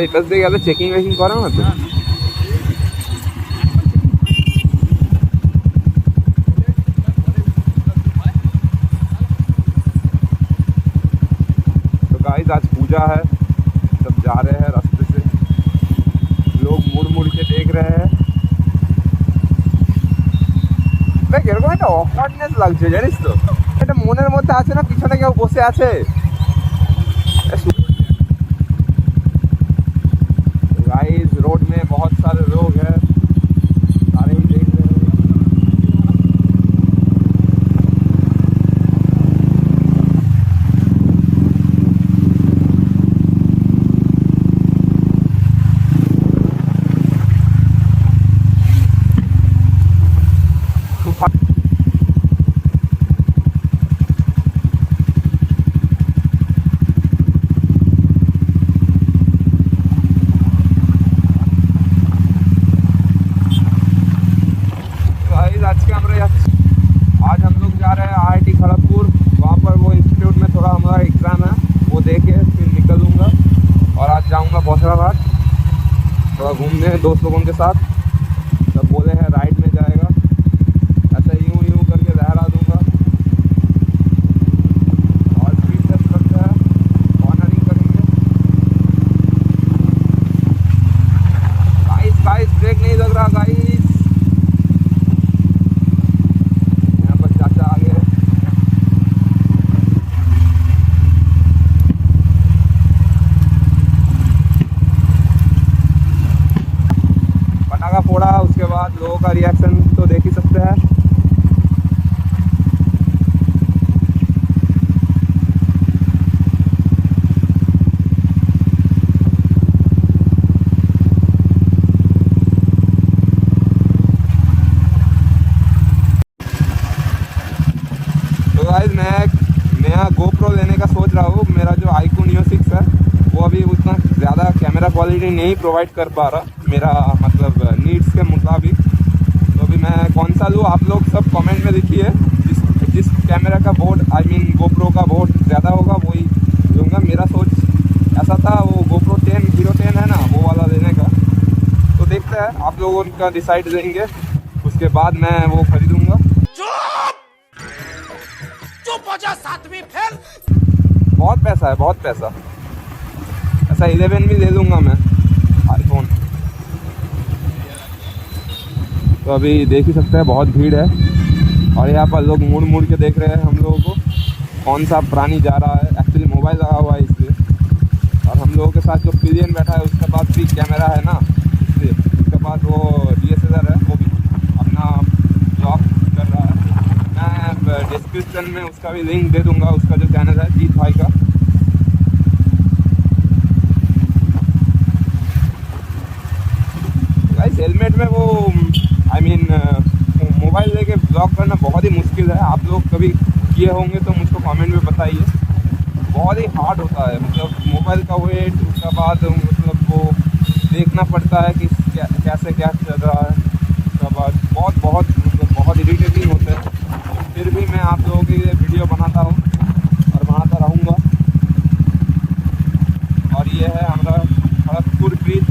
এই পাশ দিয়ে গেলে চেকিং वेकिंग করা না তো। तो गाइस आज पूजा है, सब जा रहे हैं रास्ते से, लोग मुड़ मुड़ के देख रहे हैं। দেখ এরকম একটা অকওয়ার্ডনেস লাগছে জানিস তো, এটা মনের মধ্যে আছে না পিছনে কেউ বসে আছে। गाइस रोड में बहुत सारे लोग हैं, सारे ही देख रहे हैं। आज हम लोग जा रहे हैं IIT खड़गपुर। वहाँ पर वो इंस्टीट्यूट में थोड़ा हमारा एग्ज़ाम है, वो दे के फिर निकलूँगा और आज जाऊँगा बौसराघाट थोड़ा घूमने दोस्त लोगों के साथ। सब बोले हैं राइड में जाएगा, ऐसा यूँ करके लहरा दूँगा और स्पीड टेस्ट करते हैं, कॉर्नरिंग करेंगे। गाइस ब्रेक नहीं लग रहा गाइस। फोड़ा उसके बाद लोगों का रिएक्शन तो देख ही सकते हैं। तो गाइस मैं नया GoPro लेने का सोच रहा हूँ। मेरा जो iQOO Neo 6 है वो अभी उतना ज़्यादा कैमरा क्वालिटी नहीं प्रोवाइड कर पा रहा मेरा मतलब नीड्स के मुताबिक। तो अभी मैं कौन सा लूँ आप लोग सब कमेंट में लिखिए। जिस कैमरा का बोर्ड GoPro का बोर्ड ज़्यादा होगा वही लूँगा। मेरा सोच ऐसा था वो GoPro 10 Hero 10 है ना वो वाला लेने का। तो देखते हैं आप लोग उनका डिसाइड देंगे, उसके बाद मैं वो खरीदूँगा। बहुत पैसा है, बहुत पैसा। ऐसा 11 भी ले लूँगा मैं iPhone। तो अभी देख ही सकते हैं बहुत भीड़ है और यहाँ पर लोग मुड़ मुड़ के देख रहे हैं हम लोगों को। कौन सा प्राणी जा रहा है, एक्चुअली मोबाइल लगा हुआ है इसलिए। और हम लोगों के साथ जो पिलियन बैठा है उसके पास भी कैमरा है ना, इसलिए उसके पास वो DSLR है, वो भी अपना ब्लॉग कर रहा है। मैं डिस्क्रिप्शन में उसका भी लिंक दे दूँगा, उसका जो चैनल है जीत भाई का। हेलमेट में वो मोबाइल लेके ब्लॉग करना बहुत ही मुश्किल है। आप लोग कभी किए होंगे तो मुझको कमेंट में बताइए। बहुत ही हार्ड होता है, मतलब मोबाइल का वेट, उसके बाद मतलब वो देखना पड़ता है कि कैसे क्या चल रहा है। उसके बाद बहुत इरिटेटिंग होता है। फिर भी मैं आप लोगों के लिए वीडियो बनाता हूँ और बनाता रहूँगा। और ये है हमारा खड़गपुर ब्रिज,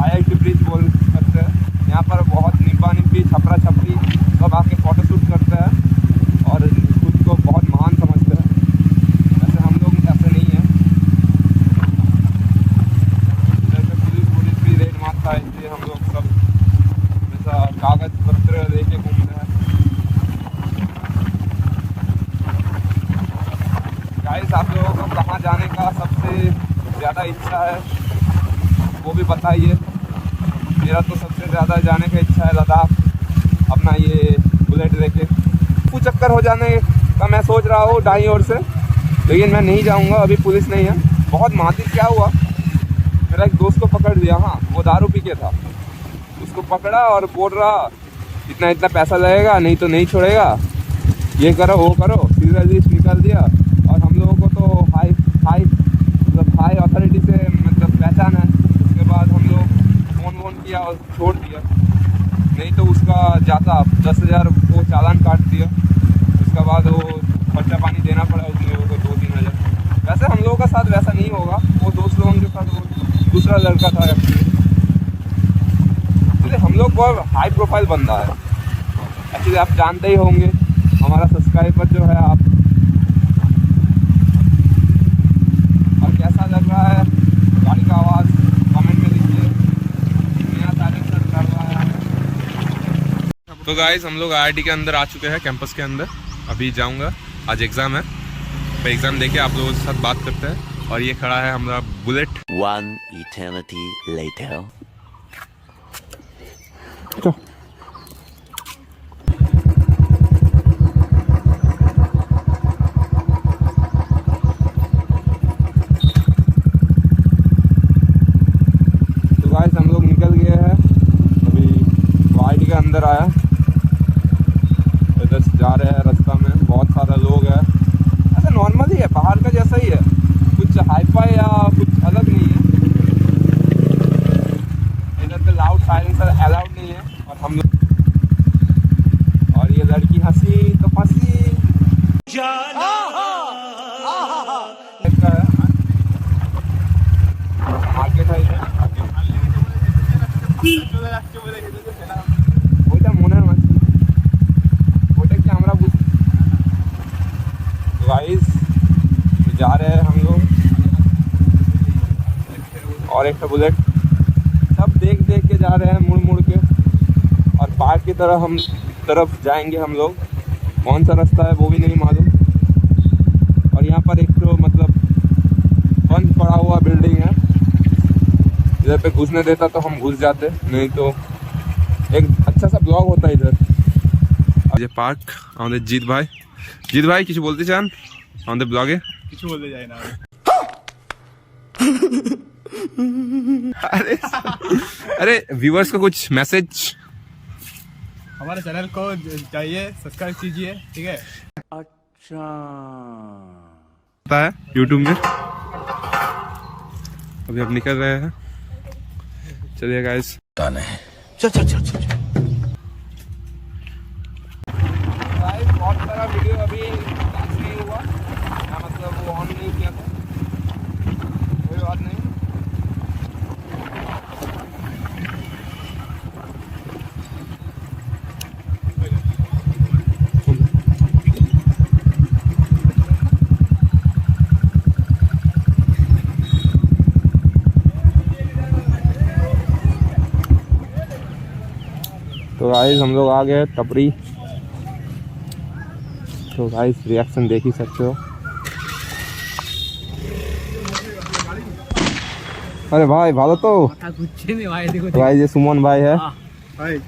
IIT ब्रिज बोल सकते हैं। यहाँ पर बहुत निब्बा निब्बी छपरा छपरी सब आके फ़ोटोशूट करते हैं और खुद को बहुत महान समझते हैं। वैसे हम लोग ऐसे नहीं हैं। जैसे पुलिस भी रेड मारता है, इसलिए हम लोग सब जैसा कागज़ पत्र लेके घूमते हैं। गाइस आप लोगों को कहाँ जाने का सबसे ज़्यादा इच्छा है वो भी बताइए। मेरा तो सबसे ज़्यादा जाने का इच्छा है लद्दाख, अपना ये बुलेट लेके। कुछ चक्कर हो जाने का मैं सोच रहा हूँ दाईं ओर से, लेकिन मैं नहीं जाऊँगा, अभी पुलिस नहीं है। बहुत माती क्या हुआ, मेरा एक दोस्त को पकड़ लिया। हाँ, वो दारू पी के था, उसको पकड़ा और बोल रहा इतना पैसा लगेगा, नहीं तो नहीं छोड़ेगा, ये करो वो करो। सीरियल लिस्ट निकाल दिया और हम लोगों को तो हाई अथॉरिटी से मतलब पहचान है। उसके बाद हम लोग फ़ोन किया और छोड़ दिया, नहीं तो उसका जाता 10,000 को चालान काट दिया। उसके बाद वो खर्चा पानी देना पड़ा उन लोगों को 2-3 हज़ार। वैसे हम लोगों का साथ वैसा नहीं होगा, वो दोस्त लोगों के साथ वो दूसरा लड़का था एक्चुअली। हम लोग बहुत हाई प्रोफाइल बंदा है एक्चुअली, आप जानते ही होंगे हमारा सब्सक्राइबर जो है आप। और कैसा लग रहा है गाड़ी का आवाज़ कमेंट में लिखिए। नया साइलेंसर कर रहा है। तो गाइस हम लोग IIT के अंदर आ चुके हैं, कैंपस के अंदर। अभी जाऊंगा, आज एग्ज़ाम है, तो एग्ज़ाम देके आप लोगों के साथ बात करते हैं। और ये खड़ा है हमारा बुलेट। One eternity later. तो गाइस हम लोग निकल गए हैं, अभी IIT के अंदर आया, इधर से जा रहे हैं। रास्ता में बहुत सारे लोग हैं, ऐसा नॉर्मल ही है, बाहर का जैसा ही है, कुछ हाईफाई या कुछ अलग नहीं है। इधर पे लाउड साइलेंसर अलाउड नहीं है। और हम लोग, और ये लड़की हंसी तो फंसी मार्केट है इधर। ওইটা মনের মাঝে ওইটা কি আমরা বুঝি। गाइस जा रहे हैं हम लोग, और एक बुलेट, सब देख देख के जा रहे हैं, मुड़ मुड़ के। और पार्क की तरफ जाएंगे हम लोग। कौन सा रास्ता है वो भी नहीं मालूम। और यहाँ पर एक तो मतलब बंद पड़ा हुआ बिल्डिंग है, इधर पे घुसने देता तो हम घुस जाते, नहीं तो एक अच्छा सा ब्लॉग होता है इधर। ये पार्क আমাদের জিৎ ভাই কিছু বলতে চান আমাদের ব্লগে? কিছু বলতে চাই না। अरे व्यूअर्स को कुछ मैसेज। हमारे चैनल को जाइए, सब्सक्राइब कीजिए, ठीक है। अच्छा पता है यूट्यूब में। अभी अब निकल रहे हैं, चलिए गाइस। चल बहुत सारा वीडियो अभी नहीं हुआ, मतलब वो ऑन नहीं किया था, कोई बात नहीं। तो गाइस हम लोग आ गए टपरी। तो गाइस रिएक्शन देख ही सकते हो। अरे भाई भालो तो कुछ नहीं भाई, देखो भाई ये सुमन भाई है। भाई